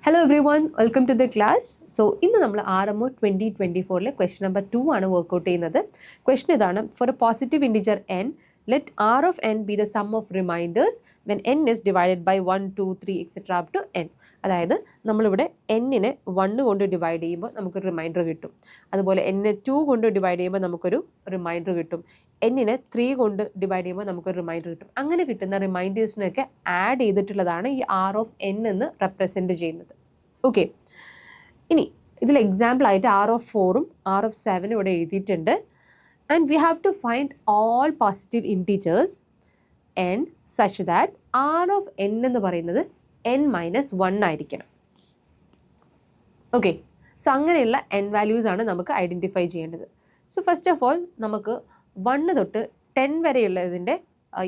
Hello everyone, welcome to the class. So, ഇന്ന് നമ്മൾ RMO 2024 question number 2 ആണ് workout ചെയ്യുന്നത്. Question ഇതാണ്, for a positive integer n, let R of n be the sum of reminders when n is divided by 1, 2, 3, etc. up to n. അതായത് നമ്മളിവിടെ n-നെ 1 കൊണ്ട് divide ചെയ്യുമ്പോൾ നമുക്കൊരു റിമൈൻഡർ കിട്ടും. അതുപോലെ n-നെ 2 കൊണ്ട് ഡിവൈഡ് ചെയ്യുമ്പോൾ നമുക്കൊരു റിമൈൻഡർ കിട്ടും. n-നെ 3 കൊണ്ട് ഡിവൈഡ് ചെയ്യുമ്പോൾ നമുക്കൊരു റിമൈൻഡർ കിട്ടും. അങ്ങനെ കിട്ടുന്ന റിമൈൻഡേഴ്സിനൊക്കെ ആഡ് ചെയ്തിട്ടുള്ളതാണ് ഈ R of n എന്ന് റെപ്രസെൻറ്റ് ചെയ്യുന്നത്. ഓക്കെ, ഇനി ഇതിൽ എക്സാമ്പിൾ ആയിട്ട് R of 4ഉം R of 7ഉം ഇവിടെ എഴുതിയിട്ടുണ്ട്. And we have to find all positive integers n such that R of n എന്ന് പറയുന്നത് n-1 ആയിരിക്കണം. ഓക്കെ, സോ അങ്ങനെയുള്ള n വാല്യൂസ് ആണ് നമുക്ക് ഐഡൻറ്റിഫൈ ചെയ്യേണ്ടത്. സോ ഫസ്റ്റ് ഓഫ് ഓൾ നമുക്ക് 1 തൊട്ട് 10 വരെയുള്ളതിൻ്റെ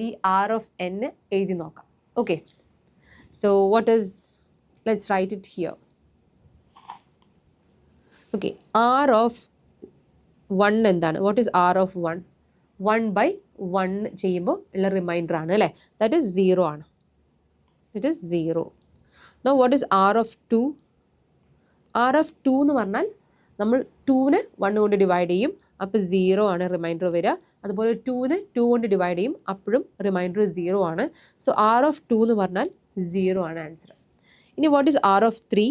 ഈ R of n എഴുതി നോക്കാം. Okay, so what is, let's write it here. Okay, R of 1 എന്താണ്? What is R of 1? 1/1 ചെയ്യുമ്പോൾ ഉള്ള റിമൈൻഡർ ആണ് അല്ലേ? ദാറ്റ് ഈസ് 0 ആണ്. It is 0. No what is R of 2? R of 2 എന്ന് പറഞ്ഞാൽ നമ്മൾ 2നെ 1 കൊണ്ട് ഡിവൈഡ് ചെയ്യും, അപ്പോൾ 0 ആണ് റിമൈൻഡർ വരിക. അതുപോലെ 2നെ 2 കൊണ്ട് ഡിവൈഡ് ചെയ്യും, അപ്പോഴും റിമൈൻഡർ 0 ആണ്. സോ R of 2 എന്ന് പറഞ്ഞാൽ 0 ആണ് ആൻസർ. ഇനി what is R of 3?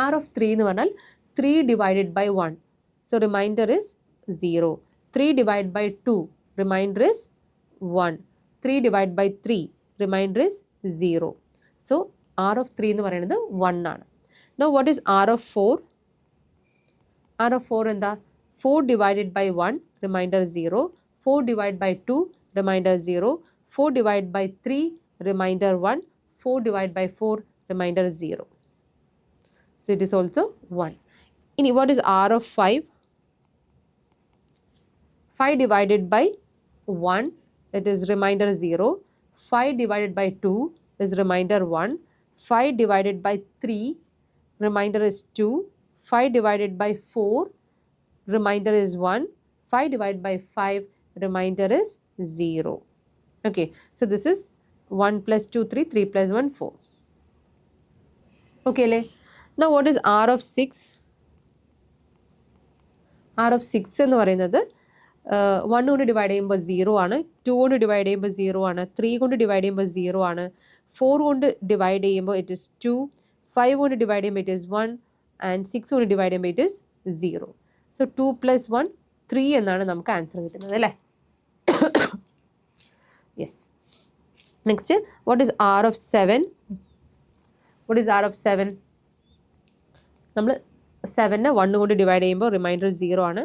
R of 3 എന്ന് പറഞ്ഞാൽ 3 divided by 1. So remainder is 0. 3 divide by 2, remainder is 1. 3 divide by 3, remainder is 0. So R of 3 എന്ന് പറയുന്നത് 1 ആണ്. Now what is R of 4? R of 4 എന്താ? 4 divided by 1, remainder 0. 4 divide by 2, remainder 0. 4 divide by 3, reminder 1. 4 divide by 4, remainder 0. So it is also 1. ഇനി what is R of 5? 5 divided by 1, it is remainder 0. 5 divided by 2 is remainder 1. 5 divided by 3, remainder is 2. 5 divided by 4, remainder is 1. 5 divided by 5, remainder is 0. Okay, so this is 1 plus 2, 3, 3 plus 1, 4. Okay, le? Now what is R of 6? R of 6 എന്ന് പറയുന്നത് 1 കൊണ്ട് divide ചെയ്യുമ്പോൾ 0 ആണ്, 2 കൊണ്ട് divide ചെയ്യുമ്പോൾ 0 ആണ്, 3 കൊണ്ട് divide ചെയ്യുമ്പോൾ 0 ആണ്, 4 കൊണ്ട് ഡിവൈഡ് ചെയ്യുമ്പോൾ ഇറ്റ് ഇസ് 2, 5 കൊണ്ട് ഡിവൈഡ് ചെയ്യുമ്പോൾ ഇറ്റ് ഇസ് 1 ആൻഡ് 6 കൊണ്ട് ഡിവൈഡ് ചെയ്യുമ്പോൾ ഇറ്റ് ഇസ് 0. സോ 2 plus 1, 3 എന്നാണ് നമുക്ക് ആൻസർ കിട്ടുന്നത് അല്ലേ? Yes. Next, what is R of 7? What is R of 7? നമ്മൾ 7നെ 1 കൊണ്ട് ഡിവൈഡ് ചെയ്യുമ്പോൾ റിമൈൻഡർ 0 ആണ്.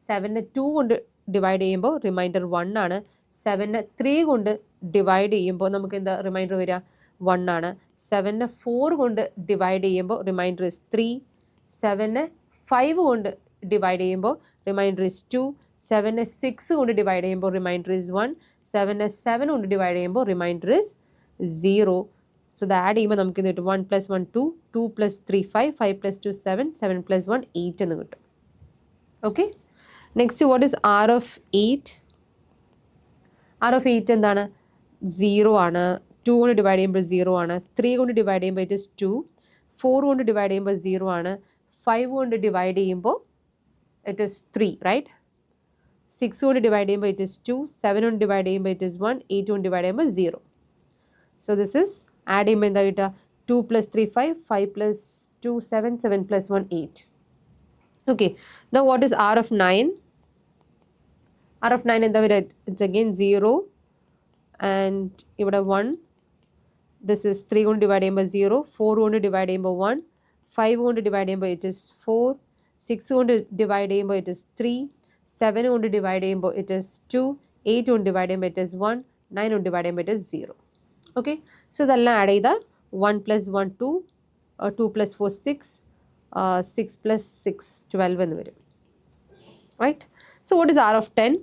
7നെ 2 കൊണ്ട് ഡിവൈഡ് ചെയ്യുമ്പോൾ റിമൈൻഡർ 1 ആണ്. 7നെ 3 കൊണ്ട് ഡിവൈഡ് ചെയ്യുമ്പോൾ നമുക്ക് എന്താ റിമൈൻഡർ വരിക? 1 ആണ്. 7നെ 4 കൊണ്ട് ഡിവൈഡ് ചെയ്യുമ്പോൾ റിമൈൻഡർ ഇസ് 3. 7നെ 5 കൊണ്ട് ഡിവൈഡ് ചെയ്യുമ്പോൾ റിമൈൻഡർ ഇസ് 2. 7നെ 6 കൊണ്ട് ഡിവൈഡ് ചെയ്യുമ്പോൾ റിമൈൻഡർ ഇസ് 1. 7നെ 7 കൊണ്ട് ഡിവൈഡ് ചെയ്യുമ്പോൾ റിമൈൻഡർ ഇസ് 0. സോ ഇത് ആഡ് ചെയ്യുമ്പോൾ നമുക്ക് കിട്ടും 1 plus 1 2, 2 plus 3 5, 5 plus 2 7, 7 plus 1 8 എന്ന് കിട്ടും. Okay, next what is R of 8? R of 8 എന്താണ്? 0 ആണ്. 2 കൊണ്ട് ഡിവൈഡ് ചെയ്യുമ്പോൾ 0 ആണ്. 3 കൊണ്ട് ഡിവൈഡ് ചെയ്യുമ്പോൾ ഇറ്റ് ഇസ് 2. 4 കൊണ്ട് ഡിവൈഡ് ചെയ്യുമ്പോൾ 0 ആണ്. 5 കൊണ്ട് ഡിവൈഡ് ചെയ്യുമ്പോൾ ഇറ്റ് ഇസ് 3, റൈറ്റ്? 6 കൊണ്ട് ഡിവൈഡ് ചെയ്യുമ്പോൾ ഇറ്റ് ഇസ് 2. 7 കൊണ്ട് ഡിവൈഡ് ചെയ്യുമ്പോൾ ഇറ്റ് ഇസ് 1. 8 കൊണ്ട് ഡിവൈഡ് ചെയ്യുമ്പോൾ 0. സോ ദിസ് ഇസ് ആഡ് ചെയ്യുമ്പോൾ എന്താ കിട്ടുക? 2 plus 3 5, 5 plus 2 7, 7 plus 1 8. Okay, now what is R of 9? R of 9 എന്താ വരിക? It's again 0 and ഇവിടെ 1. This is 3 കൊണ്ട് ഡിവൈഡ് ചെയ്യുമ്പോൾ 0. 4 കൊണ്ട് ഡിവൈഡ് ചെയ്യുമ്പോൾ 1. 5 കൊണ്ട് ഡിവൈഡ് ചെയ്യുമ്പോൾ ഇറ്റ് ഇസ് 4. 6 കൊണ്ട് ഡിവൈഡ് ചെയ്യുമ്പോൾ ഇറ്റ് ഇസ് 3. 7 കൊണ്ട് ഡിവൈഡ് ചെയ്യുമ്പോൾ ഇറ്റ് ഇസ് 2. 8 കൊണ്ട് ഡിവൈഡ് ചെയ്യുമ്പോൾ ഇറ്റ് ഇസ് 1. 9 കൊണ്ട് ഡിവൈഡ് ചെയ്യുമ്പോൾ ഇറ്റ് ഇസ് 0. ഓക്കെ, സോ ഇതെല്ലാം ആഡ് ചെയ്താൽ 1 plus 1 2, 2 plus 4 6, 6 plus 6 12 എന്ന് വരും, right? So what is R of 10?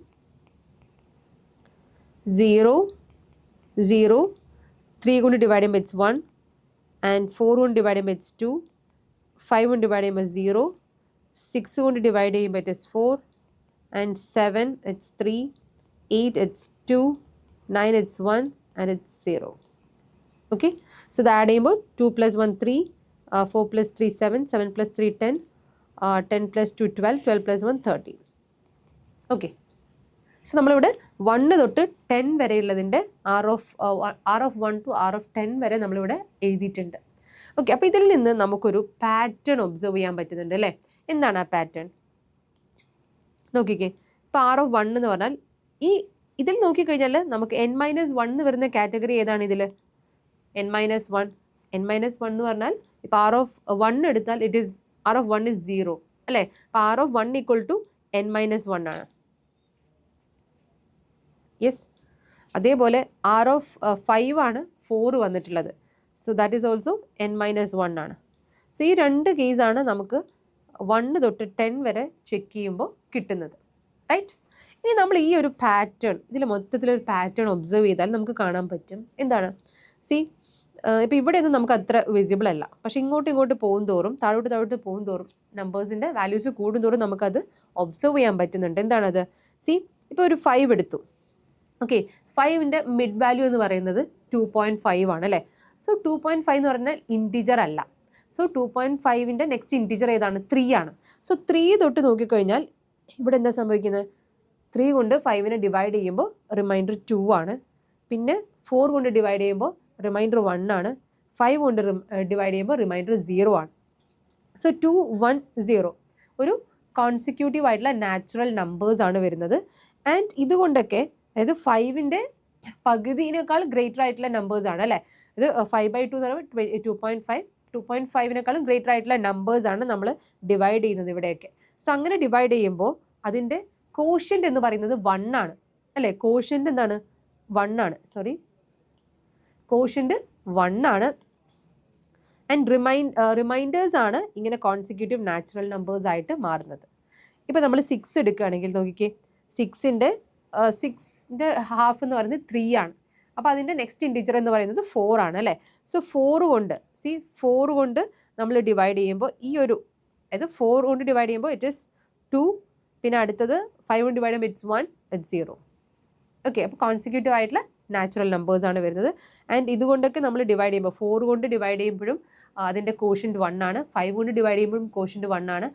0 0, 3 കൊണ്ട് ഡിവൈഡ് ചെയ്യുമ്പോൾ ഇറ്റ്സ് 1 ആൻഡ് 4 കൊണ്ട് ഡിവൈഡ് ചെയ്യുമ്പോൾ ഇറ്റ്സ് 2. 5 കൊണ്ട് ഡിവൈഡ് ചെയ്യുമ്പോൾ 0. 6 കൊണ്ട് ഡിവൈഡ് ചെയ്യുമ്പോൾ it is 4 and 7 it's 3. 8 it's 2. 9 it's 1 and it's 0. Okay, so ഇത് ആഡ് ചെയ്യുമ്പോൾ 2 + 1 3, 4 + 3 7, 7 + 3 10, 10 + 2 12, 12 + 1 13. ഓക്കെ, സോ നമ്മളിവിടെ 1 തൊട്ട് 10 വരെയുള്ളതിൻ്റെ R of 1 to R of 10 വരെ നമ്മളിവിടെ എഴുതിയിട്ടുണ്ട്. ഓക്കെ, അപ്പോൾ ഇതിൽ നിന്ന് നമുക്കൊരു പാറ്റേൺ ഒബ്സർവ് ചെയ്യാൻ പറ്റുന്നുണ്ട് അല്ലേ? എന്താണ് ആ പാറ്റേൺ? നോക്കിക്കേ, ഇപ്പോൾ R of 1 എന്ന് പറഞ്ഞാൽ ഇതിൽ നോക്കിക്കഴിഞ്ഞാൽ നമുക്ക് n-1 വരുന്ന കാറ്റഗറി ഏതാണ് ഇതിൽ? n-1. n-1 എന്ന് പറഞ്ഞാൽ ഇപ്പോൾ R of 1 എടുത്താൽ R of 1 is 0 അല്ലേ? അപ്പോൾ R of 1 = n-1 ആണ്. യെസ്, അതേപോലെ R of 5 ആണ് 4 വന്നിട്ടുള്ളത്. So that is also n-1 ആണ്. സോ ഈ രണ്ട് കേസാണ് നമുക്ക് 1 തൊട്ട് 10 വരെ ചെക്ക് ചെയ്യുമ്പോൾ കിട്ടുന്നത്, റൈറ്റ്? ഇനി നമ്മൾ ഈ ഒരു പാറ്റേൺ, ഇതിൽ മൊത്തത്തിലൊരു പാറ്റേൺ ഒബ്സർവ് ചെയ്താൽ നമുക്ക് കാണാൻ പറ്റും. എന്താണ്? ഇപ്പോൾ ഇവിടെയൊന്നും നമുക്ക് അത്ര വിസിബിൾ അല്ല, പക്ഷേ ഇങ്ങോട്ട് പോകും തോറും, താഴോട്ട് പോകും തോറും നമ്പേഴ്സിൻ്റെ വാല്യൂസ് കൂടുന്തോറും നമുക്കത് ഒബ്സർവ് ചെയ്യാൻ പറ്റുന്നുണ്ട്. എന്താണത്? ഇപ്പോൾ ഒരു 5 എടുത്തു. ഓക്കെ, 5ൻ്റെ മിഡ് വാല്യൂ എന്ന് പറയുന്നത് 2.5 ആണ് അല്ലേ? സോ 2.5 എന്ന് പറഞ്ഞാൽ ഇൻറ്റിജർ അല്ല. സോ 2.5ൻ്റെ നെക്സ്റ്റ് ഇൻറ്റിജർ ഏതാണ്? 3 ആണ്. സോ 3 തൊട്ട് നോക്കിക്കഴിഞ്ഞാൽ ഇവിടെ എന്താ സംഭവിക്കുന്നത്? 3 കൊണ്ട് 5നെ ഡിവൈഡ് ചെയ്യുമ്പോൾ റിമൈൻഡർ 2 ആണ്. പിന്നെ 4 കൊണ്ട് ഡിവൈഡ് ചെയ്യുമ്പോൾ റിമൈൻഡർ 1 ആണ്. 5 കൊണ്ട് ഡിവൈഡ് ചെയ്യുമ്പോൾ റിമൈൻഡർ 0 ആണ്. സോ 2 1 0 ഒരു കോൺസിക്യൂട്ടീവ് ആയിട്ടുള്ള നാച്ചുറൽ നമ്പേഴ്സ് ആണ് വരുന്നത്. ആൻഡ് ഇതുകൊണ്ടൊക്കെ, അതായത് 5ൻ്റെ പകുതിനേക്കാൾ ഗ്രേറ്റർ ആയിട്ടുള്ള നമ്പേഴ്സ് ആണ് അല്ലേ? ഇത് 5/2 എന്ന് പറയുമ്പോൾ 2.5, 2.5നേക്കാളും ഗ്രേറ്റർ ആയിട്ടുള്ള നമ്പേഴ്സ് ആണ് നമ്മൾ ഡിവൈഡ് ചെയ്യുന്നത് ഇവിടെയൊക്കെ. സോ അങ്ങനെ ഡിവൈഡ് ചെയ്യുമ്പോൾ അതിൻ്റെ കോഷ്യൻ്റ് എന്ന് പറയുന്നത് 1 ആണ് അല്ലേ? കോഷ്യൻ്റ് എന്താണ്? 1 ആണ്. കോഷ്യൻ്റ് 1 ആണ്. ആൻഡ് റിമൈൻഡേഴ്സ് ആണ് ഇങ്ങനെ കോൺസിക്യൂട്ടീവ് നാച്ചുറൽ നമ്പേഴ്സ് ആയിട്ട് മാറുന്നത്. ഇപ്പോൾ നമ്മൾ 6 എടുക്കുകയാണെങ്കിൽ നോക്കിക്കേ, 6ൻ്റെ ഹാഫ് എന്ന് പറയുന്നത് 3 ആണ്. അപ്പോൾ അതിൻ്റെ നെക്സ്റ്റ് ഇൻറ്റിജർ എന്ന് പറയുന്നത് 4 ആണ് അല്ലേ? സോ 4 കൊണ്ട് നമ്മൾ ഡിവൈഡ് ചെയ്യുമ്പോൾ അതായത് 4 കൊണ്ട് ഡിവൈഡ് ചെയ്യുമ്പോൾ ഇറ്റ് ഇസ് 2, പിന്നെ അടുത്തത് 5 കൊണ്ട് ഡിവൈഡ് ചെയ്യുമ്പോൾ it's 1, it's 0. ഓക്കെ, അപ്പോൾ കോൺസിക്യൂട്ടീവ് ആയിട്ടുള്ള നാച്ചുറൽ നമ്പേഴ്സ് ആണ് വരുന്നത്. ആൻഡ് ഇതുകൊണ്ടൊക്കെ നമ്മൾ ഡിവൈഡ് ചെയ്യുമ്പോൾ 4 കൊണ്ട് ഡിവൈഡ് ചെയ്യുമ്പോഴും അതിൻ്റെ കോഷ്യൻ്റ് 1 ആണ്. 5 കൊണ്ട് ഡിവൈഡ് ചെയ്യുമ്പോഴും കോഷ്യൻ്റ് 1 ആണ്.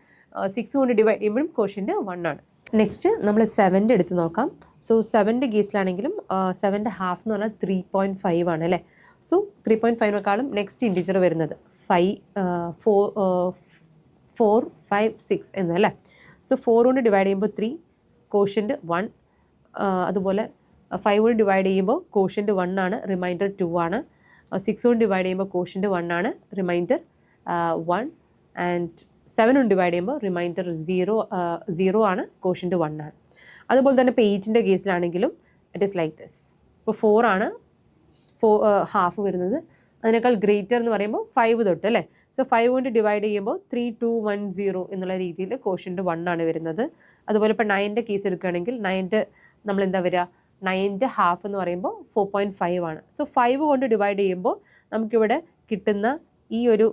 6 കൊണ്ട് ഡിവൈഡ് ചെയ്യുമ്പോഴും കോഷ്യൻ്റ് 1 ആണ്. നെക്സ്റ്റ് നമ്മൾ 7ൻ്റെ എടുത്ത് നോക്കാം. സോ 7ൻ്റെ കേസിലാണെങ്കിലും 7ൻ്റെ ഹാഫ് എന്ന് പറഞ്ഞാൽ 3.5 ആണ് അല്ലേ? സോ 3.5നേക്കാളും നെക്സ്റ്റ് ഇൻറ്റിജർ വരുന്നത് 4 5 6 എന്നല്ലേ? സോ 4 കൊണ്ട് ഡിവൈഡ് ചെയ്യുമ്പോൾ 3, കോഷ്യൻ്റ് 1. അതുപോലെ 5 കൊണ്ട് ഡിവൈഡ് ചെയ്യുമ്പോൾ കോഷ്യൻ്റ് 1 ആണ്, റിമൈൻഡർ 2 ആണ്. 6 കൊണ്ട് ഡിവൈഡ് ചെയ്യുമ്പോൾ കോഷ്യൻ്റ് 1 ആണ്, റിമൈൻഡർ 1. ആൻഡ് 7 കൊണ്ട് ഡിവൈഡ് ചെയ്യുമ്പോൾ റിമൈൻഡർ 0 ആണ്, കോഷ്യൻ്റ് 1 ആണ്. അതുപോലെ തന്നെ ഇപ്പോൾ 8ൻ്റെ കേസിലാണെങ്കിലും ഇറ്റ് ഈസ് ലൈക്ക് ദിസ്. ഇപ്പോൾ 4 ആണ് ഹാഫ് വരുന്നത്. അതിനേക്കാൾ ഗ്രേറ്റർ എന്ന് പറയുമ്പോൾ 5 തൊട്ട് അല്ലേ? സോ 5 കൊണ്ട് ഡിവൈഡ് ചെയ്യുമ്പോൾ 3 2 1 0 എന്നുള്ള രീതിയിൽ കോഷ്യൻ്റ് 1 ആണ് വരുന്നത്. അതുപോലെ ഇപ്പോൾ 9ൻ്റെ കേസ് എടുക്കുകയാണെങ്കിൽ 9ൻ്റെ നമ്മൾ എന്താ വരിക? 9ൻ്റെ ഹാഫ് എന്ന് പറയുമ്പോൾ 4.5 ആണ്. സോ 5 കൊണ്ട് ഡിവൈഡ് ചെയ്യുമ്പോൾ നമുക്കിവിടെ കിട്ടുന്ന ഈ ഒരു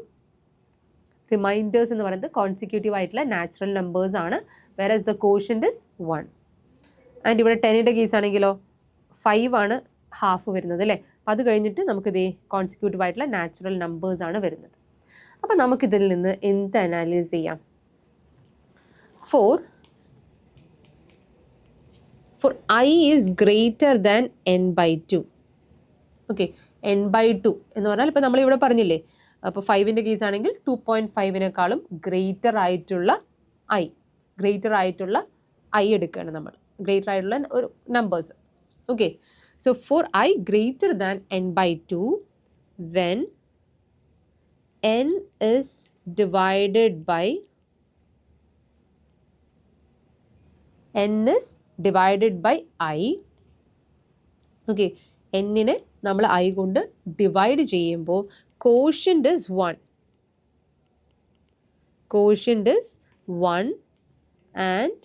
റിമൈൻഡേഴ്സ് എന്ന് പറയുന്നത് കോൺസിക്യൂട്ടീവ് ആയിട്ടുള്ള നാച്ചുറൽ നമ്പേഴ്സ് ആണ്. വേറെസ് ദ കോഷ്യൻ്റ് ഇസ് 1. ആൻഡ് ഇവിടെ 10ൻ്റെ കേസ് ആണെങ്കിലോ 5 ആണ് ഹാഫ് വരുന്നത് അല്ലേ? അപ്പോൾ അത് കഴിഞ്ഞിട്ട് നമുക്കിത് കോൺസിക്യൂട്ടീവ് ആയിട്ടുള്ള നാച്ചുറൽ നമ്പേഴ്സ് ആണ് വരുന്നത്. അപ്പോൾ നമുക്കിതിൽ നിന്ന് എന്ത് അനാലിസ് ചെയ്യാം? For I is greater than n/2. Okay, n/2 എന്ന് പറഞ്ഞാൽ ഇപ്പോൾ നമ്മളിവിടെ പറഞ്ഞില്ലേ, അപ്പോൾ 5ൻ്റെ കേസ് ആണെങ്കിൽ 2.5നേക്കാളും ഗ്രേറ്റർ ആയിട്ടുള്ള I എടുക്കുകയാണ് നമ്മൾ, ഗ്രേറ്റർ ആയിട്ടുള്ള ഒരു numbers. Okay, so for I greater than n/2 when n is divided by I. Okay, എന്നിനെ നമ്മൾ I കൊണ്ട് ഡിവൈഡ് ചെയ്യുമ്പോൾ കോഷ്യൻ്റ് ഇസ് 1. ആൻഡ്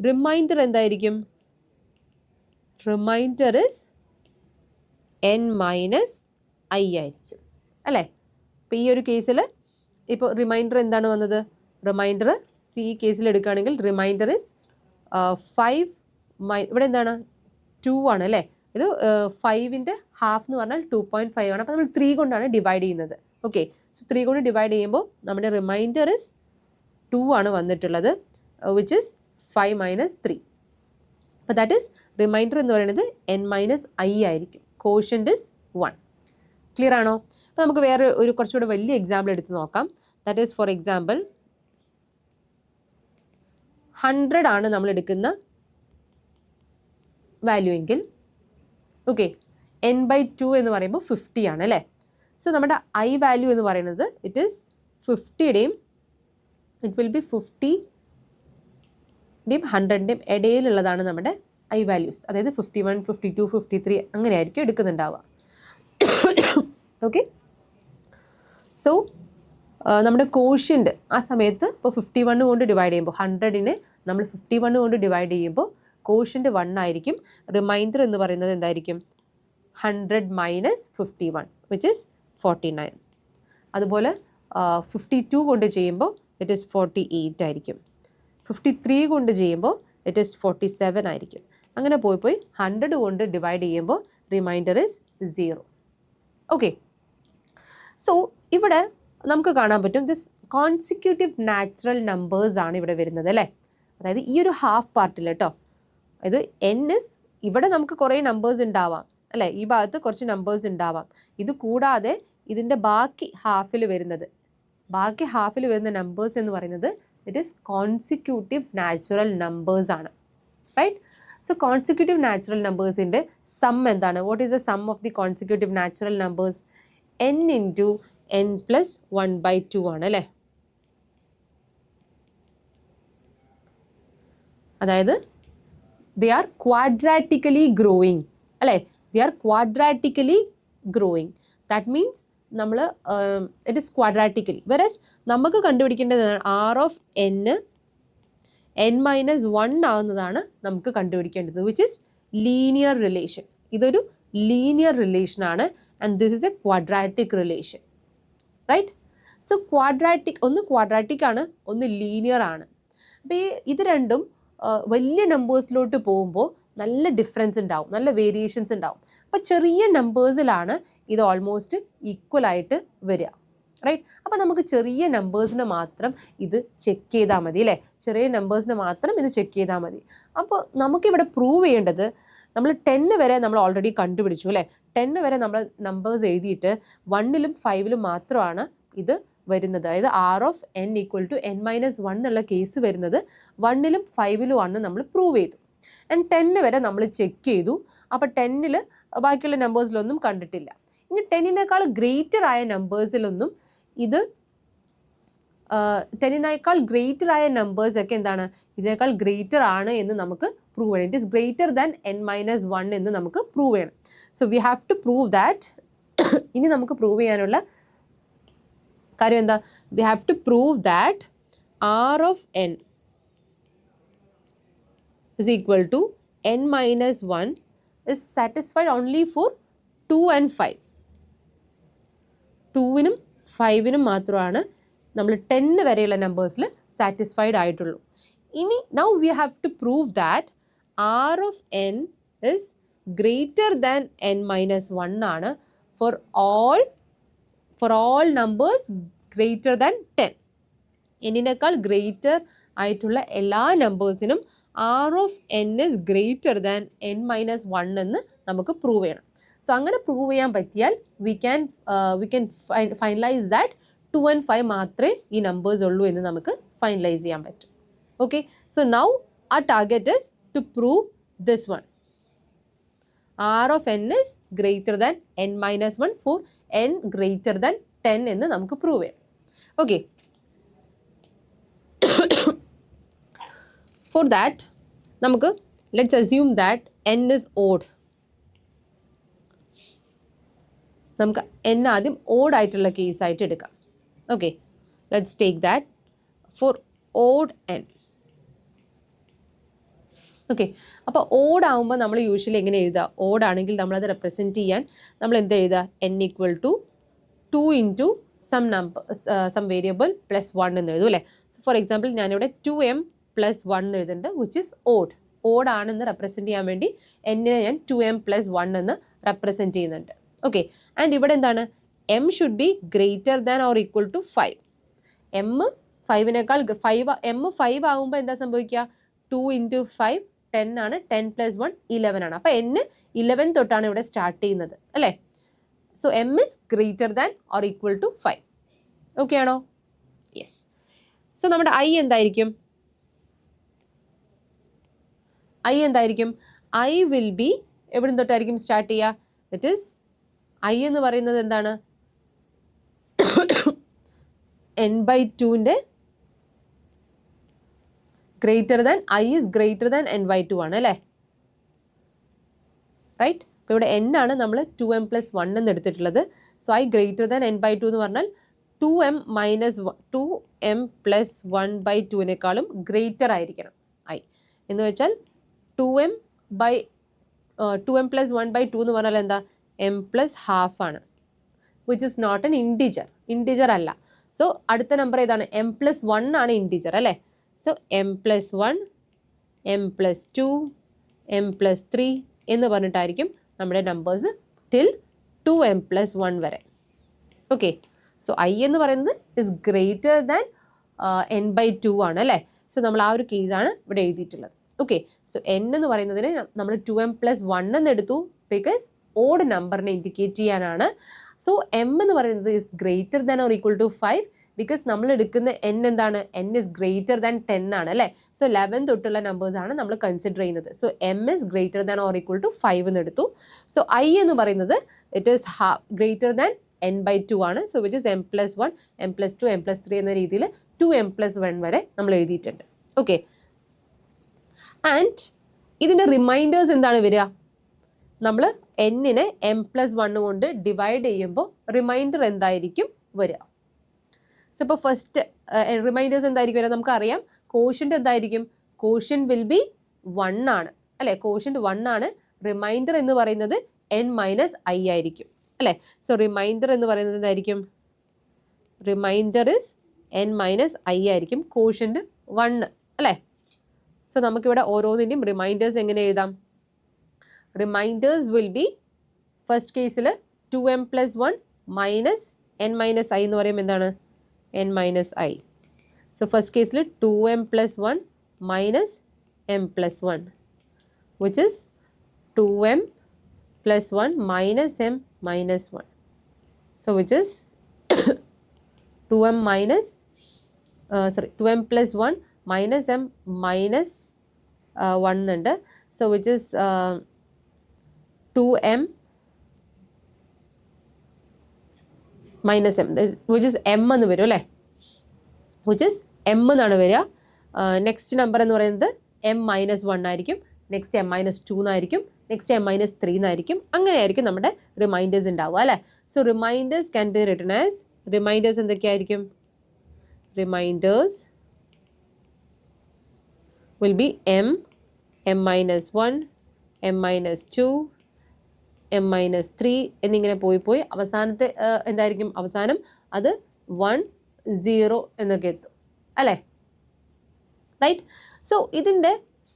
റിമൈൻഡർ എന്തായിരിക്കും? റിമൈൻഡർ ഇസ് n-i ആയിരിക്കും അല്ലേ? ഇപ്പോൾ ഈ ഒരു കേസിൽ ഇപ്പോൾ റിമൈൻഡർ എന്താണ് വന്നത്? റിമൈൻഡർ ഈ കേസിൽ എടുക്കുകയാണെങ്കിൽ റിമൈൻഡർ ഇസ് 5 ഇവിടെ എന്താണ്? 2 ആണ് അല്ലേ? ഇത് 5ൻ്റെ ഹാഫ് എന്ന് പറഞ്ഞാൽ 2.5 ആണ്. അപ്പോൾ നമ്മൾ 3 കൊണ്ടാണ് ഡിവൈഡ് ചെയ്യുന്നത്. ഓക്കെ, സോ 3 കൊണ്ട് ഡിവൈഡ് ചെയ്യുമ്പോൾ നമ്മുടെ റിമൈൻഡർ ഇസ് 2 ആണ് വന്നിട്ടുള്ളത്, വിച്ച് ഇസ് 5 മൈനസ് 3. അപ്പോൾ ദാറ്റ് ഈസ് റിമൈൻഡർ എന്ന് പറയുന്നത് n-i ആയിരിക്കും. Quotient is 1. ക്ലിയർ ആണോ? അപ്പോൾ നമുക്ക് വേറെ ഒരു കുറച്ചുകൂടെ വലിയ എക്സാമ്പിൾ എടുത്ത് നോക്കാം. ദാറ്റ് ഈസ് ഫോർ എക്സാമ്പിൾ 100 ആണ് നമ്മൾ എടുക്കുന്ന വാല്യൂ എങ്കിൽ, ഓക്കെ, n/2 എന്ന് പറയുമ്പോൾ 50 ആണ് അല്ലേ. സോ നമ്മുടെ i വാല്യൂ എന്ന് പറയുന്നത് ഇറ്റ് ഈസ് 50യുടെയും ഇറ്റ് വിൽ ബി 50ൻ്റെയും 100ൻ്റെയും ഇടയിലുള്ളതാണ് നമ്മുടെ i വാല്യൂസ്. അതായത് 51, 52, 53 അങ്ങനെ ആയിരിക്കും എടുക്കുന്നുണ്ടാവുക. ഓക്കെ, സോ നമ്മുടെ കോഷ്യൻ്റ് ആ സമയത്ത് ഇപ്പോൾ 51 കൊണ്ട് ഡിവൈഡ് ചെയ്യുമ്പോൾ 100നെ നമ്മൾ 51 കൊണ്ട് ഡിവൈഡ് ചെയ്യുമ്പോൾ കോഷ്യൻ്റ് 1 ആയിരിക്കും. റിമൈൻഡർ എന്ന് പറയുന്നത് എന്തായിരിക്കും? 100 മൈനസ് 51 വിച്ച് ഇസ് 49. അതുപോലെ 52 കൊണ്ട് ചെയ്യുമ്പോൾ ഇറ്റ് ഈസ് 48 ആയിരിക്കും. 53 കൊണ്ട് ചെയ്യുമ്പോൾ ഇറ്റ് ഈസ് 47 ആയിരിക്കും. അങ്ങനെ പോയി 100 കൊണ്ട് ഡിവൈഡ് ചെയ്യുമ്പോൾ റിമൈൻഡർ ഇസ് 0. ഓക്കെ, സോ ഇവിടെ നമുക്ക് കാണാൻ പറ്റും ദിസ് കോൺസിക്യൂട്ടീവ് നാച്ചുറൽ നമ്പേഴ്സ് ആണ് ഇവിടെ വരുന്നത് അല്ലേ. അതായത് ഈ ഒരു ഹാഫ് പാർട്ടിൽ കേട്ടോ, അതായത് n ഇസ് ഇവിടെ നമുക്ക് കുറേ നമ്പേഴ്സ് ഉണ്ടാവാം അല്ലേ, ഈ ഭാഗത്ത് കുറച്ച് നമ്പേഴ്സ് ഉണ്ടാവാം. ഇത് കൂടാതെ ഇതിൻ്റെ ബാക്കി ഹാഫിൽ വരുന്ന നമ്പേഴ്സ് എന്ന് പറയുന്നത് it is consecutive natural numbers ആണ്, റൈറ്റ്. സോ കോൺസിക്യൂട്ടീവ് നാച്ചുറൽ നമ്പേഴ്സിൻ്റെ സം എന്താണ്? What is the sum of the consecutive natural numbers? n into n plus 1/2 ആണ് അല്ലേ. അതായത് they are quadratically growing അല്ലേ, they are quadratically growing. that means നമ്മൾ it is quadratically, whereas നമുക്ക് കണ്ടുപിടിക്കേണ്ടത് r of n-1 ആവുന്നതാണ് നമുക്ക് കണ്ടുപിടിക്കേണ്ടത്, which is linear relation. ഇതൊരു linear relation ആണ് and this is a quadratic relation, right? so ഒന്ന് quadratic ആണ്, ഒന്ന് linear ആണ്. അപ്പോൾ ഇത് രണ്ടും വലിയ നമ്പേഴ്സിലോട്ട് പോകുമ്പോൾ നല്ല ഡിഫറൻസ് ഉണ്ടാവും, നല്ല വേരിയേഷൻസ് ഉണ്ടാവും. അപ്പോൾ ചെറിയ നമ്പേഴ്സിലാണ് ഇത് ഓൾമോസ്റ്റ് ഈക്വൽ ആയിട്ട് വരിക, റൈറ്റ്. അപ്പോൾ നമുക്ക് ചെറിയ നമ്പേഴ്സിന് മാത്രം ഇത് ചെക്ക് ചെയ്താൽ മതി അല്ലേ, ചെറിയ നമ്പേഴ്സിന് മാത്രം ഇത് ചെക്ക് ചെയ്താൽ മതി. അപ്പോൾ നമുക്കിവിടെ പ്രൂവ് ചെയ്യേണ്ടത്, നമ്മൾ 10 വരെ നമ്മൾ ഓൾറെഡി കണ്ടുപിടിച്ചു അല്ലേ. 10 വരെ നമ്മൾ നമ്പേഴ്സ് എഴുതിയിട്ട് 1ലും 5ലും മാത്രമാണ് ഇത് വരുന്നത്. അതായത് r of n equal to n-1 എന്നുള്ള കേസ് വരുന്നത് 1ലും 5ലും ആണ് നമ്മൾ പ്രൂവ് ചെയ്തു. ആൻഡ് 10 വരെ നമ്മൾ ചെക്ക് ചെയ്തു. അപ്പോൾ 10ൽ ബാക്കിയുള്ള നമ്പേഴ്സിലൊന്നും കണ്ടിട്ടില്ല. ഇനി 10നേക്കാൾ ഗ്രേറ്റർ ആയ നമ്പേഴ്സിലൊന്നും ഇത് 10നേക്കാൾ ഗ്രേറ്റർ ആയ നമ്പേഴ്സൊക്കെ എന്താണ്, ഇതിനേക്കാൾ ഗ്രേറ്റർ ആണ് എന്ന് നമുക്ക് പ്രൂവ് ചെയ്യണം. It is greater than n-1 എന്ന് നമുക്ക് പ്രൂവ് ചെയ്യണം. So we have to prove that. ഇനി നമുക്ക് പ്രൂവ് ചെയ്യാനുള്ള കാര്യം എന്താ? We have to prove that r of n is equal to n-1 is satisfied only for 2 and 5. 2നും 5നും മാത്രമാണ് നമ്മൾ 10 വരെയുള്ള നമ്പേഴ്സിൽ സാറ്റിസ്ഫൈഡ് ആയിട്ടുള്ളൂ. ഇനി now we have to prove that r of n is greater than n-1 ആണ് for all numbers greater than 10. n-നേക്കാൾ greater ആയിട്ടുള്ള എല്ലാ നമ്പേഴ്സിനും r of n is greater than n-1 എന്ന് നമുക്ക് പ്രൂവ് ചെയ്യണം. സോ അങ്ങനെ പ്രൂവ് ചെയ്യാൻ പറ്റിയാൽ we can finalize that 2 and 5 മാത്രമേ ഈ നമ്പേഴ്സ് ഉള്ളൂ എന്ന് നമുക്ക് ഫൈനലൈസ് ചെയ്യാൻ പറ്റും. Okay, so now our target is to prove this one. r of n is greater than n-1 for n greater than 10 എന്ന് നമുക്ക് പ്രൂവ് ചെയ്യാം. ഓക്കെ, for that നമുക്ക് let's assume that n is odd. നമുക്ക് n ആദ്യം odd ആയിട്ടുള്ള case ആയിട്ട് എടുക്കാം. Okay, let's take that for odd n. Okay, അപ്പോൾ ഓഡ് ആകുമ്പോൾ നമ്മൾ യൂഷ്വലി എങ്ങനെ എഴുതുക? ഓഡ് ആണെങ്കിൽ നമ്മളത് റെപ്രസെൻറ്റ് ചെയ്യാൻ നമ്മൾ എന്ത് എഴുതുക? n equal to 2 into some variable plus 1 എന്ന് എഴുതും അല്ലേ. സോ ഫോർ എക്സാമ്പിൾ ഞാനിവിടെ 2m + 1 എഴുതുന്നുണ്ട്, വിച്ച് ഇസ് ഓഡ്. ഓഡ് ആണെന്ന് റെപ്രസെൻറ്റ് ചെയ്യാൻ വേണ്ടി എന്നിനെ ഞാൻ 2m+1 എന്ന് റെപ്രസെൻറ്റ് ചെയ്യുന്നുണ്ട്. ഓക്കെ, ആൻഡ് ഇവിടെ എന്താണ്, m should be greater than or equal to 5. m 5നേക്കാൾ 5 ആകുമ്പോൾ എന്താ സംഭവിക്കുക, 2 × 5 10 ആണ്, 10+1 11 ആണ്. അപ്പോൾ n 11 തൊട്ടാണ് ഇവിടെ സ്റ്റാർട്ട് ചെയ്യുന്നത് അല്ലേ. So m is greater than or equal to 5. Okay ആണോ? യെസ്. സോ നമ്മുടെ i എന്തായിരിക്കും? i എന്തായിരിക്കും? i വിൽ ബി എവിടെ തൊട്ടായിരിക്കും സ്റ്റാർട്ട് ചെയ്യുക? ദറ്റ് ഈസ് i എന്ന് പറയുന്നത് എന്താണ്, n/2ൻ്റെ greater than i is greater than n/2 ആണ് അല്ലേ, റൈറ്റ്. അപ്പോൾ ഇവിടെ n ആണ് നമ്മൾ 2m+1 എന്ന് എടുത്തിട്ടുള്ളത്. So i greater than n/2 എന്ന് പറഞ്ഞാൽ 2m+1/2നേക്കാളും ഗ്രേറ്റർ ആയിരിക്കണം i എന്ന് വെച്ചാൽ 2m+1/2 എന്ന് പറഞ്ഞാൽ എന്താ, m+12 ആണ്, which is not an integer അല്ല. സോ അടുത്ത നമ്പർ ഏതാണ്, m+1 ആണ് ഇൻറ്റിജർ അല്ലേ. സോ m+1, m+2, m+3 എന്ന് പറഞ്ഞിട്ടായിരിക്കും നമ്മുടെ നമ്പേഴ്സ് ടിൽ 2m+1 വരെ. ഓക്കെ, സോ i എന്ന് പറയുന്നത് ഇസ് ഗ്രേറ്റർ ദാൻ n/2 ആണ് അല്ലേ. സോ നമ്മൾ ആ ഒരു കേസാണ് ഇവിടെ എഴുതിയിട്ടുള്ളത്. ഓക്കെ, സോ n എന്ന് പറയുന്നതിന് നമ്മൾ 2m+1 എന്ന് എടുത്തു, ബിക്കോസ് ഓഡ് നമ്പറിനെ ഇൻഡിക്കേറ്റ് ചെയ്യാനാണ്. സോ m എന്ന് പറയുന്നത് is greater than or equal to 5, because നമ്മൾ എടുക്കുന്ന n എന്താണ്, n ഇസ് ഗ്രേറ്റർ ദാൻ 10 ആണ് അല്ലേ. സോ 11 തൊട്ടുള്ള നമ്പേഴ്സ് ആണ് നമ്മൾ കൺസിഡർ ചെയ്യുന്നത്. So m is greater than or equal to 5 എന്ന് എടുത്തു. സോ i എന്ന് പറയുന്നത് it is greater than n/2 ആണ്. So which is m+1, m+2, m+3 എന്ന രീതിയിൽ 2m+1 വരെ നമ്മൾ എഴുതിയിട്ടുണ്ട്. ഓക്കെ, ആൻഡ് ഇതിൻ്റെ റിമൈൻഡേഴ്സ് എന്താണ് വരിക, നമ്മൾ n-നെ m+1 കൊണ്ട് ഡിവൈഡ് ചെയ്യുമ്പോൾ റിമൈൻഡർ എന്തായിരിക്കും വരിക. സോ ഇപ്പോൾ ഫസ്റ്റ് റിമൈൻഡേഴ്സ് എന്തായിരിക്കും വരിക, നമുക്കറിയാം കോഷ്യൻ്റ് എന്തായിരിക്കും, കോഷ്യൻ്റ് വിൽ ബി 1 ആണ് അല്ലേ, കോഷ്യൻ്റ് 1 ആണ്. റിമൈൻഡർ എന്ന് പറയുന്നത് n-i ആയിരിക്കും അല്ലേ. സോ റിമൈൻഡർ എന്ന് പറയുന്നത് എന്തായിരിക്കും, റിമൈൻഡർ ഇസ് n-i ആയിരിക്കും, കോഷ്യൻ്റ് 1 അല്ലേ. സോ നമുക്കിവിടെ ഓരോന്നിൻ്റെയും റിമൈൻഡേഴ്സ് എങ്ങനെ എഴുതാം, റിമൈൻഡേഴ്സ് വിൽ ബി ഫസ്റ്റ് കേസിൽ 2m+1 മൈനസ് n-i എന്ന് പറയുമ്പോൾ എന്താണ്, n-i. സോ ഫസ്റ്റ് കേസിൽ 2m+1 minus m+1 which is 2m+1 minus m-1. So which is 2m+1 minus m-1 ഉണ്ട്. So which is 2m minus m, which is m എന്ന് വരും അല്ലേ, which is m എന്നാണ് വരിക. നെക്സ്റ്റ് നമ്പർ എന്ന് പറയുന്നത് m-1 ആയിരിക്കും, നെക്സ്റ്റ് m-2 എന്നായിരിക്കും, നെക്സ്റ്റ് m-3 എന്നായിരിക്കും. അങ്ങനെയായിരിക്കും നമ്മുടെ റിമൈൻഡേഴ്സ് ഉണ്ടാവുക അല്ലേ. So remainders can be written as, remainders എന്തൊക്കെയായിരിക്കും, remainders will be m, m-1, m-2, m-3 എന്നിങ്ങനെ പോയി അവസാനത്തെ എന്തായിരിക്കും, അവസാനം അത് 1, 0 എന്നൊക്കെ എത്തും അല്ലേ, റൈറ്റ്. സോ ഇതിൻ്റെ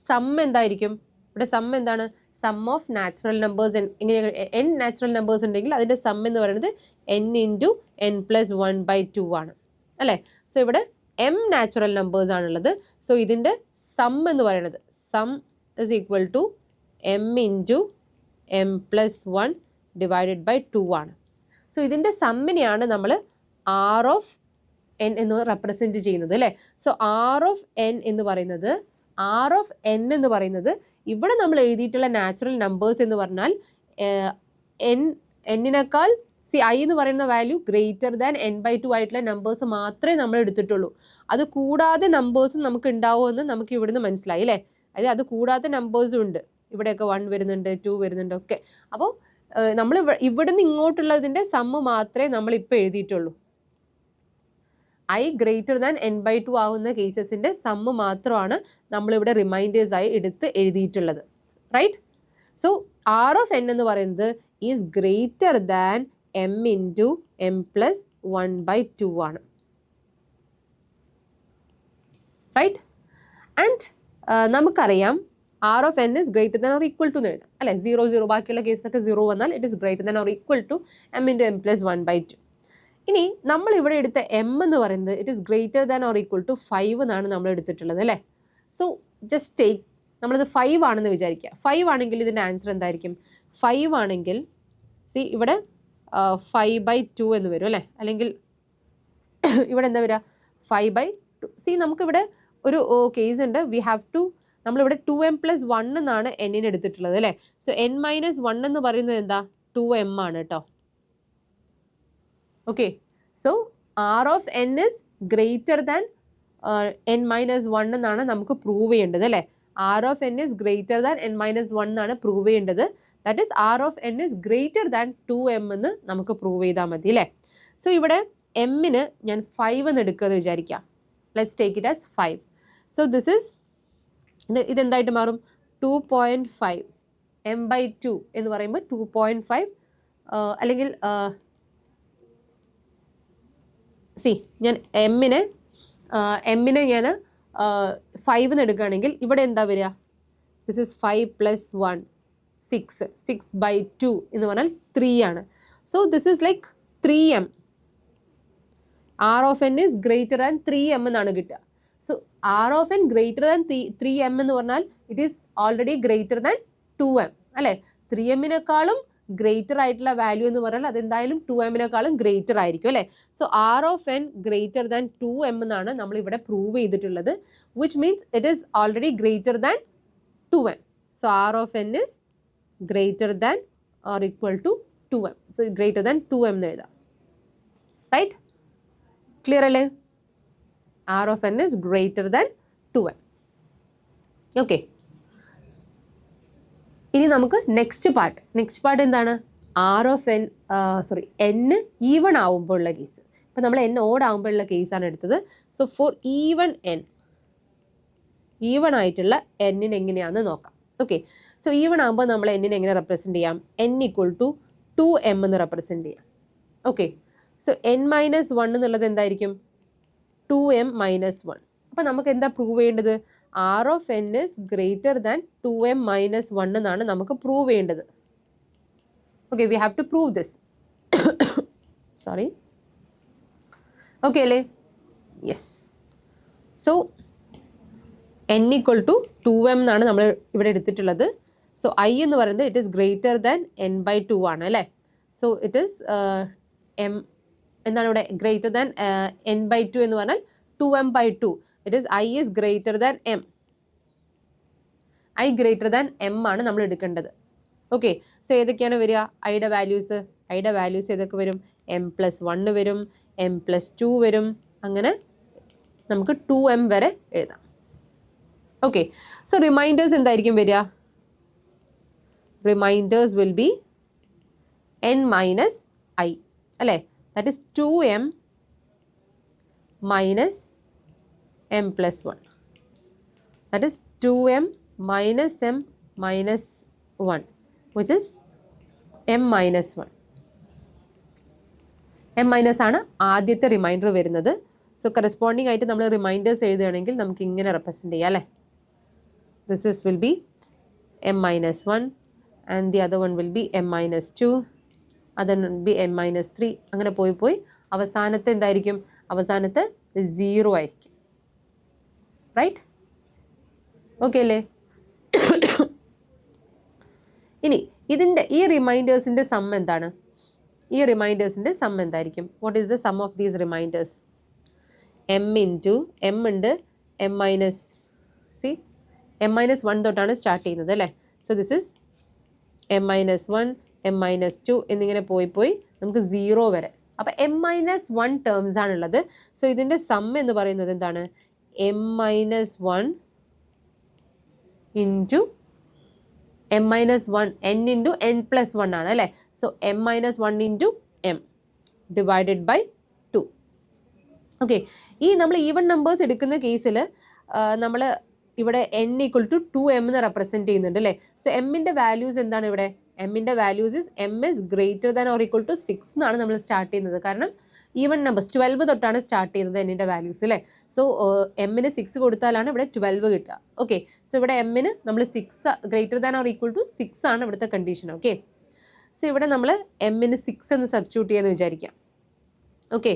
സം എന്തായിരിക്കും, ഇവിടെ സം എന്താണ്, സം ഓഫ് നാച്ചുറൽ നമ്പേഴ്സ്. എങ്ങനെ n നാച്ചുറൽ നമ്പേഴ്സ് ഉണ്ടെങ്കിൽ അതിൻ്റെ സം എന്ന് പറയുന്നത് n × n+1/2 ആണ് അല്ലേ. സോ ഇവിടെ m നാച്ചുറൽ നമ്പേഴ്സ് ആണുള്ളത്. സോ ഇതിൻ്റെ സം എന്ന് പറയുന്നത് sum is equal to m × m+1 divided by 2 ആണ്. സോ ഇതിൻ്റെ സമ്മിനെയാണ് നമ്മൾ r ഓഫ് n എന്ന് റെപ്രസെൻറ്റ് ചെയ്യുന്നത് അല്ലേ. സോ r ഓഫ് n എന്ന് പറയുന്നത്, r ഓഫ് n എന്ന് പറയുന്നത് ഇവിടെ നമ്മൾ എഴുതിയിട്ടുള്ള നാച്ചുറൽ നമ്പേഴ്സ് എന്ന് പറഞ്ഞാൽ n-നേക്കാൾ i എന്ന് പറയുന്ന വാല്യൂ ഗ്രേറ്റർ ദാൻ n/2 ആയിട്ടുള്ള നമ്പേഴ്സ് മാത്രമേ നമ്മൾ എടുത്തിട്ടുള്ളൂ. അത് കൂടാതെ നമ്പേഴ്സും നമുക്ക് ഉണ്ടാവുമെന്ന് നമുക്ക് ഇവിടുന്ന് മനസ്സിലായി അല്ലേ. അതായത് അത് കൂടാതെ നമ്പേഴ്സും ഉണ്ട്, ഇവിടെയൊക്കെ 1 വരുന്നുണ്ട്, 2 വരുന്നുണ്ട് ഒക്കെ. അപ്പോൾ നമ്മൾ ഇവിടുന്ന് ഇങ്ങോട്ടുള്ളതിൻ്റെ സമ്മ് മാത്രമേ നമ്മളിപ്പോൾ എഴുതിയിട്ടുള്ളൂ. i ഗ്രേറ്റർ ദാൻ n/2 ആവുന്ന കേസസിൻ്റെ സമ്മ് മാത്രമാണ് നമ്മളിവിടെ റിമൈൻഡേഴ്സായി എടുത്ത് എഴുതിയിട്ടുള്ളത്, right. So r of n എന്ന് പറയുന്നത് is greater than m × m+1/2 ആണ്, റൈറ്റ്. ആൻഡ് നമുക്കറിയാം R of N is greater than or equal to എന്ന് എഴുതാം അല്ലേ. 0 0 ബാക്കിയുള്ള കേസൊക്കെ 0 വന്നാൽ it is greater than or equal to M into M plus 1/2. ഇനി നമ്മൾ ഇവിടെ എടുത്ത എം എന്ന് പറയുന്നത് it is greater than or equal to 5 എന്നാണ് നമ്മൾ എടുത്തിട്ടുള്ളത് അല്ലേ. സോ ജസ്റ്റ് ടേക്ക്, നമ്മളിത് 5 ആണെന്ന് വിചാരിക്കുക. 5 ആണെങ്കിൽ ഇതിൻ്റെ ആൻസർ എന്തായിരിക്കും? 5 ആണെങ്കിൽ സി ഇവിടെ 5/2 എന്ന് വരും അല്ലേ. അല്ലെങ്കിൽ ഇവിടെ എന്താ വരിക? 5/2. സി നമുക്കിവിടെ ഒരു കേസ് ഉണ്ട്. വി ഹാവ് ടു, നമ്മളിവിടെ 2m + 1 എന്നാണ് എന്നിന് എടുത്തിട്ടുള്ളത് അല്ലേ. സോ n - 1 എന്ന് പറയുന്നത് എന്താ? 2m ആണ് കേട്ടോ. Okay, so R of N is greater than n - 1 എന്നാണ് നമുക്ക് പ്രൂവ് ചെയ്യേണ്ടത് അല്ലേ. R of N is greater than n - 1 എന്നാണ് പ്രൂവ് ചെയ്യേണ്ടത്. That is R of N is greater than 2m എന്ന് നമുക്ക് പ്രൂവ് ചെയ്താൽ മതി അല്ലേ. സോ ഇവിടെ എമ്മിന് ഞാൻ 5 എന്ന് എടുക്കുകയെന്ന് വിചാരിക്കാം. Let's take it as 5. So this is, ഇതെന്തായിട്ട് മാറും? 2.5 m/2 എന്ന് പറയുമ്പോൾ 2.5 അല്ലെങ്കിൽ സി ഞാൻ എമ്മിനെ ഞാൻ 5 എന്ന് എടുക്കുകയാണെങ്കിൽ ഇവിടെ എന്താ വരിക? This is 5 + 1 6. 6/2 എന്ന് പറഞ്ഞാൽ 3 ആണ്. So this is like 3m. R of N is greater than 3m എന്നാണ് കിട്ടുക. So R of N greater than 3m എന്ന് പറഞ്ഞാൽ it is already greater than 2m അല്ലേ. 3mനേക്കാളും ഗ്രേറ്റർ ആയിട്ടുള്ള വാല്യൂ എന്ന് പറഞ്ഞാൽ അതെന്തായാലും 2mനേക്കാളും ഗ്രേറ്റർ ആയിരിക്കും അല്ലേ. So R of N greater than 2m എന്നാണ് നമ്മൾ ഇവിടെ പ്രൂവ് ചെയ്തിട്ടുള്ളത്. Which means it is already greater than 2m. So R of N is greater than or equal to 2m. So greater than 2m എന്ന് എഴുതാം. Right, clear അല്ലേ? R of N is greater than 2m. Okay, ഇനി നമുക്ക് next part എന്താണ്? R of N N even ആവുമ്പോഴുള്ള case. ഇപ്പം നമ്മൾ an odd ആവുമ്പോഴുള്ള കേസാണ് എടുത്തത്. സോ ഫോർ ഈവൺ ആയിട്ടുള്ള എന്നിന് എങ്ങനെയാണെന്ന് നോക്കാം. ഓക്കെ, സോ ഈവൺ ആകുമ്പോൾ നമ്മൾ എന്നിനെ എങ്ങനെ റെപ്രസെൻറ്റ് ചെയ്യാം? n = 2m എന്ന് റെപ്രസെൻറ്റ് ചെയ്യാം. ഓക്കെ, സോ n - 1 എന്നുള്ളത് എന്തായിരിക്കും? 2m - 1. അപ്പം നമുക്ക് എന്താ പ്രൂവ് ചെയ്യേണ്ടത്? R of N is greater than 2m - 1 എന്നാണ് നമുക്ക് പ്രൂവ് ചെയ്യേണ്ടത്. Okay, we have to prove this. Sorry, okay അല്ലേ? യെസ്. സോ n = 2m എന്നാണ് നമ്മൾ ഇവിടെ എടുത്തിട്ടുള്ളത്. സോ i എന്ന് പറയുന്നത് it is greater than n/2 ആണ് അല്ലേ. സോ ഇറ്റ് ഈസ് m എന്താണ് ഇവിടെ? ഗ്രേറ്റർ ദാൻ n/2 എന്ന് പറഞ്ഞാൽ 2m/2. It is i is greater than m. i greater than m ആണ് നമ്മൾ എടുക്കേണ്ടത്. ഓക്കെ, സോ ഏതൊക്കെയാണ് വരിക? ഐയുടെ വാല്യൂസ് ഏതൊക്കെ വരും? m + 1 വരും, m + 2 വരും, അങ്ങനെ നമുക്ക് 2m വരെ എഴുതാം. ഓക്കെ, സോ റിമൈൻഡേഴ്സ് എന്തായിരിക്കും വരിക? Reminders will be n - i അല്ലേ. That is 2m - m + 1. That is 2m - m - 1, which is m - 1. m - ആണ് ആദ്യത്തെ റിമൈൻഡർ വരുന്നത്. സോ കറസ്പോണ്ടിങ് ആയിട്ട് നമ്മൾ റിമൈൻഡേഴ്സ് എഴുതുകയാണെങ്കിൽ നമുക്ക് ഇങ്ങനെ റെപ്രസെൻറ്റ് ചെയ്യാം അല്ലേ. This will B m - 1 and the other one will be m - 2, other one will be m - 3. അങ്ങനെ പോയി അവസാനത്തെ എന്തായിരിക്കും? അവസാനത്തെ 0 ആയിരിക്കും. റൈറ്റ്, ഓക്കെ അല്ലേ? ഇനി ഈ റിമൈൻഡേഴ്സിൻ്റെ സം എന്താണ്? ഈ റിമൈൻഡേഴ്സിൻ്റെ സം എന്തായിരിക്കും? What is the sum of these reminders? m ഉണ്ട്, m - 1 തൊട്ടാണ് സ്റ്റാർട്ട് ചെയ്യുന്നത് അല്ലേ. So this is m - 1, m - 2 എന്നിങ്ങനെ പോയി നമുക്ക് 0 വരെ. അപ്പം m - 1 ടേംസ് ആണുള്ളത്. സോ ഇതിൻ്റെ സം എന്ന് പറയുന്നത് എന്താണ്? m - 1 into m - 1 n into n + 1 ആണ് അല്ലേ. So m - 1 into m divided by 2. Okay, ഈ നമ്മൾ ഈവൺ നമ്പേഴ്സ് എടുക്കുന്ന കേസിൽ നമ്മൾ ഇവിടെ n = 2m എന്ന് റെപ്രസെൻറ്റ് ചെയ്യുന്നുണ്ട് അല്ലേ. സോ എമ്മിൻ്റെ വാല്യൂസ് എന്താണ് ഇവിടെ? എമ്മിൻ്റെ values m is greater than or equal to 6 എന്നാണ് നമ്മൾ സ്റ്റാർട്ട് ചെയ്യുന്നത്. കാരണം ഈവൺ നമ്പേഴ്സ് 12 തൊട്ടാണ് സ്റ്റാർട്ട് ചെയ്യുന്നത് എന്നിൻ്റെ വാല്യൂസ് അല്ലേ. സോ എമ്മിന് 6 കൊടുത്താലാണ് ഇവിടെ 12 കിട്ടുക. ഓക്കെ, സോ ഇവിടെ എമ്മിന് നമ്മൾ 6 greater than or equal to 6 ആണ് ഇവിടുത്തെ കണ്ടീഷൻ. ഓക്കെ, സോ ഇവിടെ നമ്മൾ എമ്മിന് 6 എന്ന് സബ്സ്റ്റിറ്റ്യൂട്ട് ചെയ്യാന്ന് വിചാരിക്കാം. ഓക്കെ,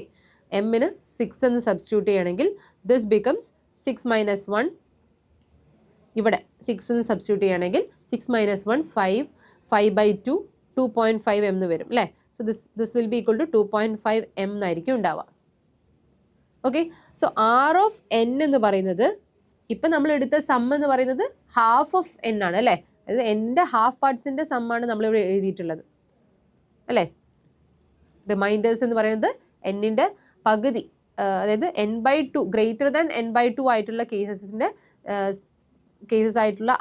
എമ്മിന് 6 എന്ന് സബ്സ്റ്റിറ്റ്യൂട്ട് ചെയ്യുകയാണെങ്കിൽ ദിസ് ബിക്കംസ് 6 മൈനസ് 1. ഇവിടെ 6 എന്ന് സബ്സ്റ്റിറ്റ്യൂട്ട് ചെയ്യുകയാണെങ്കിൽ 6 മൈനസ് 1 5/2 2.5 എന്ന് വരും അല്ലേ. So this will be equal to 2.5 M എന്നായിരിക്കും ഉണ്ടാവുക. Okay, so R of N എന്ന് പറയുന്നത് ഇപ്പം നമ്മൾ എടുത്ത സം എന്ന് പറയുന്നത് ഹാഫ് ഓഫ് എൻ ആണ് അല്ലേ. അതായത് എൻ്റെ ഹാഫ് പാർട്സിൻ്റെ സമ്മാണ് നമ്മളിവിടെ എഴുതിയിട്ടുള്ളത് അല്ലേ. റിമൈൻഡേഴ്സ് എന്ന് പറയുന്നത് എന്നിൻ്റെ പകുതി, അതായത് n/2 ഗ്രേറ്റർ ദാൻ n/2 ആയിട്ടുള്ള കേസസ് ആയിട്ടുള്ള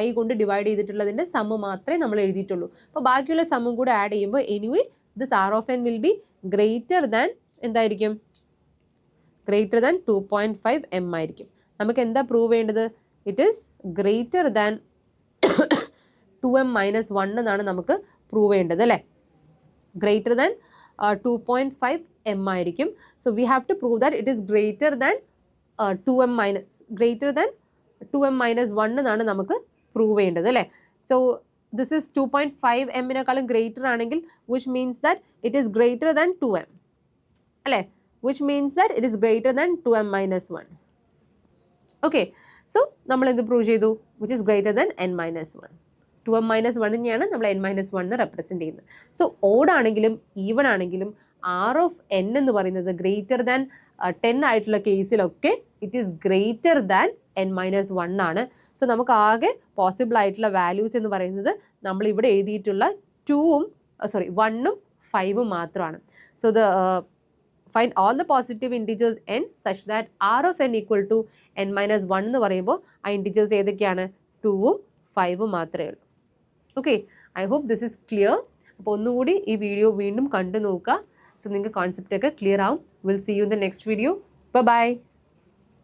ഐ കൊണ്ട് ഡിവൈഡ് ചെയ്തിട്ടുള്ളതിൻ്റെ സമ്മ് മാത്രമേ നമ്മൾ എഴുതിയിട്ടുള്ളൂ. അപ്പോൾ ബാക്കിയുള്ള സമ്മും കൂടെ ആഡ് ചെയ്യുമ്പോൾ anyway this R of N will be greater than എന്തായിരിക്കും, ഗ്രേറ്റർ ദാൻ 2.5 എം ആയിരിക്കും. നമുക്ക് എന്താ പ്രൂവ് ചെയ്യേണ്ടത്? It is greater than 2m minus 1 എന്നാണ് നമുക്ക് പ്രൂവ് ചെയ്യേണ്ടത് അല്ലേ. ഗ്രേറ്റർ ദാൻ 2.5 എം ആയിരിക്കും. So we have to prove that it is greater than 2m minus 1 എന്നാണ് നമുക്ക് പ്രൂവ് ചെയ്യേണ്ടത് അല്ലേ. സോ ദിസ് ഈസ് 2.5 എമ്മിനേക്കാളും ഗ്രേറ്റർ ആണെങ്കിൽ which means that it is greater than 2m അല്ലേ, which means that it is greater than 2m minus 1. Okay, so നമ്മൾ എന്ത് prove ചെയ്തു? Which is greater than n minus 1. 2m minus 1 തന്നെയാണ് നമ്മൾ n minus 1 represent ചെയ്യുന്നത്. So odd ആണെങ്കിലും even ആണെങ്കിലും R of N എന്ന് പറയുന്നത് ഗ്രേറ്റർ ദാൻ 10 ആയിട്ടുള്ള കേസിലൊക്കെ it is greater than n minus 1 ആണ്. സോ നമുക്ക് ആകെ പോസിബിൾ ആയിട്ടുള്ള വാല്യൂസ് എന്ന് പറയുന്നത് നമ്മൾ ഇവിടെ എഴുതിയിട്ടുള്ള 1ഉം 5ഉം മാത്രമാണ്. So find all the positive integers n such that R of n equal to n minus 1 എന്ന് പറയുമ്പോൾ ആ ഇൻറ്റിജേഴ്സ് ഏതൊക്കെയാണ്? 2ഉം 5ഉം മാത്രമേ ഉള്ളൂ. Okay, I hope this is clear. അപ്പോൾ ഒന്നുകൂടി ഈ വീഡിയോ വീണ്ടും കണ്ടു നോക്കുക. സോ നിങ്ങൾക്ക് കോൺസെപ്റ്റ് ഒക്കെ ക്ലിയർ ആവും. Will see you in the next video. By.